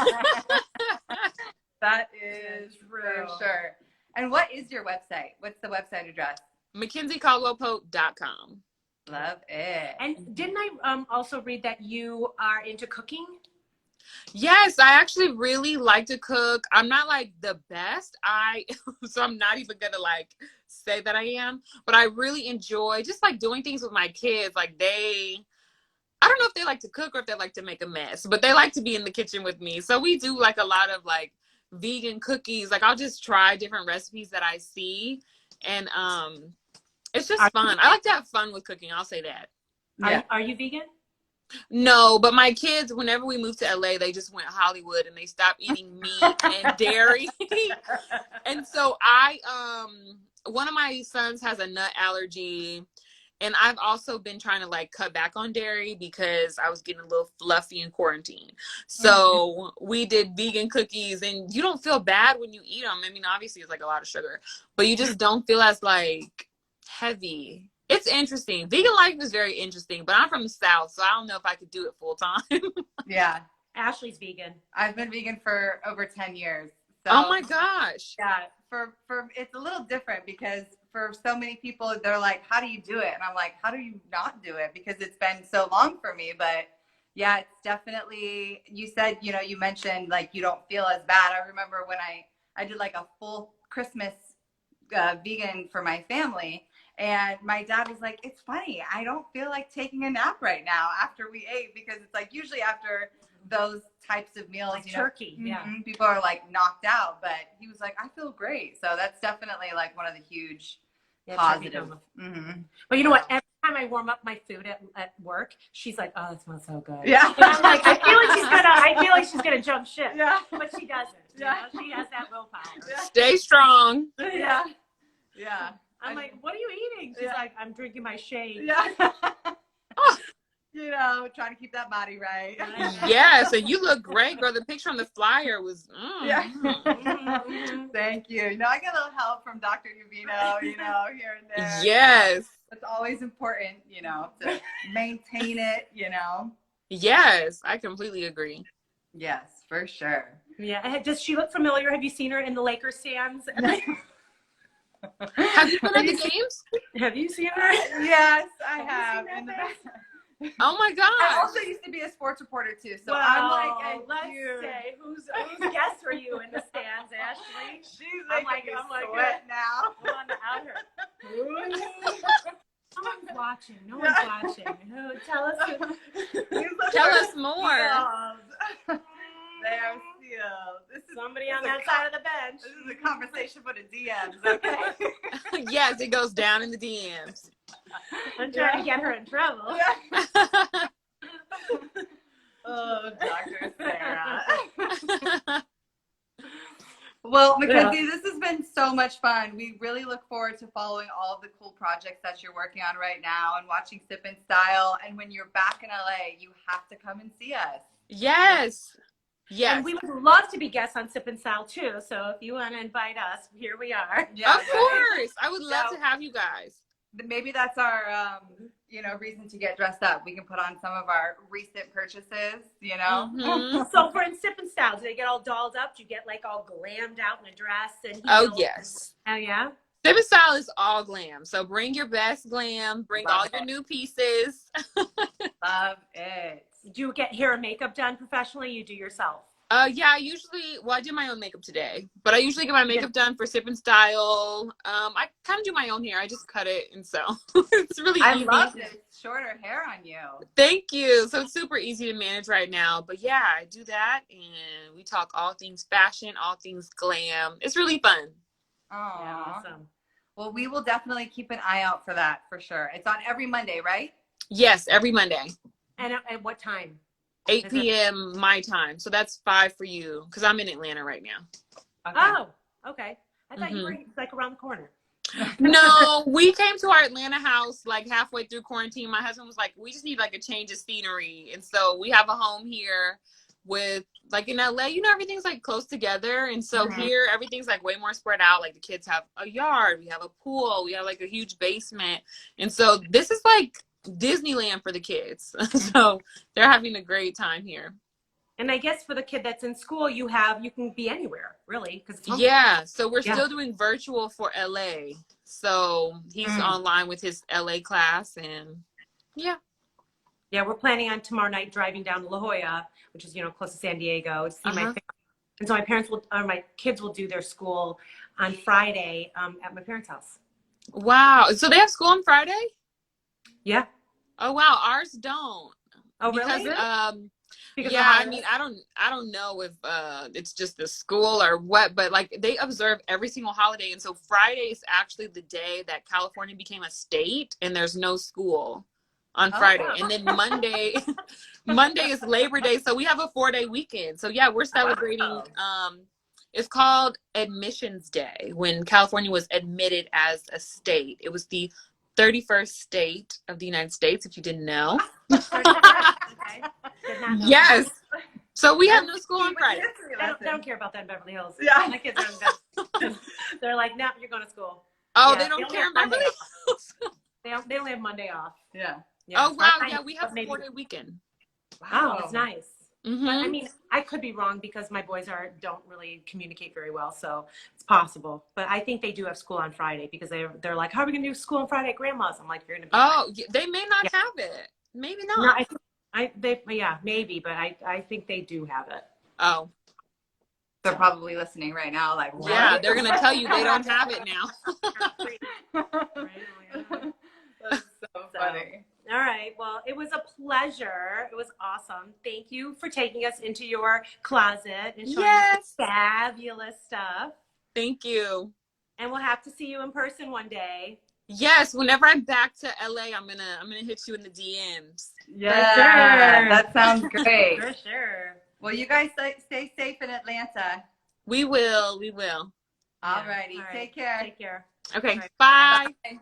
That is for sure. And what is your website? What's the website address? McKenzieCaldwell-Pope.com. Love it. And didn't I also read that you are into cooking? Yes, I actually really like to cook. I'm not like the best. So I'm not even gonna like say that I am, but I really enjoy just like doing things with my kids. Like I don't know if they like to cook or if they like to make a mess, but they like to be in the kitchen with me. So we do like a lot of like vegan cookies. Like I'll just try different recipes that I see, and it's just fun. I like to have fun with cooking. I'll say that. Yeah. Are you vegan? No, but my kids, whenever we moved to LA, they just went Hollywood and they stopped eating meat and dairy. And so one of my sons has a nut allergy, and I've also been trying to like cut back on dairy because I was getting a little fluffy in quarantine. So we did vegan cookies, and you don't feel bad when you eat them. I mean, obviously it's like a lot of sugar, but you just don't feel as like heavy. It's interesting. Vegan life is very interesting, but I'm from the South, so I don't know if I could do it full time. Yeah. Ashley's vegan. I've been vegan for over 10 years. So, Oh my gosh. Yeah. For it's a little different because for so many people, they're like, how do you do it? And I'm like, how do you not do it? Because it's been so long for me. But yeah, it's definitely, you said, you know, you mentioned like you don't feel as bad. I remember when I did like a full Christmas vegan for my family. And my dad was like, it's funny. I don't feel like taking a nap right now after we ate, because it's like usually after those types of meals, Like you know, turkey. Yeah. people are like knocked out, but he was like, I feel great. So that's definitely like one of the huge positives. But you know what? Every time I warm up my food at work, she's like, "Oh, it smells so good." Yeah. And I'm like, I feel like she's gonna jump ship. Yeah. But she doesn't. Yeah. You know? She has that willpower. Yeah. Stay strong. Yeah. Yeah. I'm like, "What are you eating?" She's like, "I'm drinking my shake." Yeah. You know, trying to keep that body right. Yes, and you look great, girl. The picture on the flyer was. Yeah. Thank you. You know, I get a little help from Dr. Yovino, you know, here and there. Yes. It's always important, you know, to maintain it, you know. Yes, I completely agree. Yes, for sure. Yeah. Does she look familiar? Have you seen her in the Lakers stands? Have you been at the games? Have you seen her? Yes, I have. Have you seen In the that back. Oh my I gosh. also used to be a sports reporter too, so Well, I'm like, let's say whose guests were you in the stands, Ashley? she's I'm making like, me sweat now. I'm on the outer. No one's watching. No one's watching. Who? Tell us. Tell us more. They're sealed. This is Somebody on that side of the bench. This is a conversation for the DMs, okay? Yes, it goes down in the DMs. I'm trying to get her in trouble. Oh, Dr. Sarah. Well, Mackenzie, this has been so much fun. We really look forward to following all of the cool projects that you're working on right now and watching Sip and Style. And when you're back in LA, you have to come and see us. Yes. Yes. And we would love to be guests on Sip and Style too. So if you want to invite us, here we are. Yeah, Of course. I would love So- to have you guys. Maybe that's our, you know, reason to get dressed up. We can put on some of our recent purchases, you know. Mhm. So for in Sip and Style, do they get all dolled up? Do you get like all glammed out in a dress and Oh, heels? yes. Oh yeah. Sip and Style is all glam. So bring your best glam. Bring Love all it. your new pieces. Love it. Do you get hair and makeup done professionally? You do yourself? Yeah, I do my own makeup today, but I usually get my makeup done for Sip and Style. I kind of do my own hair. I just cut it, and so it's really I easy. love this shorter hair on you. Thank you. So it's super easy to manage right now. But yeah, I do that, and we talk all things fashion, all things glam. It's really fun. Oh, Yeah, awesome. Well, we will definitely keep an eye out for that for sure. It's on every Monday, right? Yes, every Monday, And at what time? 8 Is it- p.m. my time. So that's 5 for you, because I'm in Atlanta right now. Okay. Oh, okay. I thought you were like around the corner. No, we came to our Atlanta house like halfway through quarantine. My husband was like, we just need like a change of scenery. And so we have a home here with like in LA, you know, everything's like close together. And so here everything's like way more spread out. Like the kids have a yard, we have a pool, we have like a huge basement. And so this is like Disneyland for the kids. So they're having a great time here. And I guess for the kid that's in school, you can be anywhere, really, because Yeah, so we're still doing virtual for LA. So he's online with his LA class, and yeah, we're planning on tomorrow night driving down to La Jolla, which is close to San Diego, to see my family. And so my kids will do their school on Friday at my parents' house. Wow. So they have school on Friday? Yeah. Oh wow, ours don't. Oh Because, really? Because yeah, I mean, I don't know if it's just the school or what, but like they observe every single holiday, and so Friday is actually the day that California became a state, and there's no school on Friday, and then Monday is Labor Day, so we have a 4-day weekend. So yeah, we're celebrating. It's called Admissions Day, when California was admitted as a state. It was the 31st state of the United States, if you didn't know. Okay. Did not know Yes. So we have no school on Friday. They don't care about that in Beverly Hills. Yeah. My kids are in Beverly Hills. They're like, no, you're going to school. Oh, Yeah, they don't only care have about Monday Beverly off. Hills. they only have Monday off. Yeah. Oh, so wow. I- Yeah, we have maybe- 4-day weekend. Oh, that's nice. Mm-hmm. But I mean, I could be wrong because my boys don't really communicate very well, so it's possible. But I think they do have school on Friday because they're like, how are we gonna do school on Friday at Grandma's? I'm like, you're gonna be. Oh, they may not have it. Maybe not. No, maybe, but I think they do have it. Oh, They're probably listening right now, like, what? yeah, they're gonna tell you they don't have it now. That's so funny. All right. Well, it was a pleasure. It was awesome. Thank you for taking us into your closet and showing us fabulous stuff. Thank you. And we'll have to see you in person one day. Yes, whenever I'm back to LA, I'm gonna hit you in the DMs. Yeah, sure. that sounds great. For sure. Well, you guys stay safe in Atlanta. We will. Alrighty. All right. Take care. Take care. Okay. All right. Bye. Bye.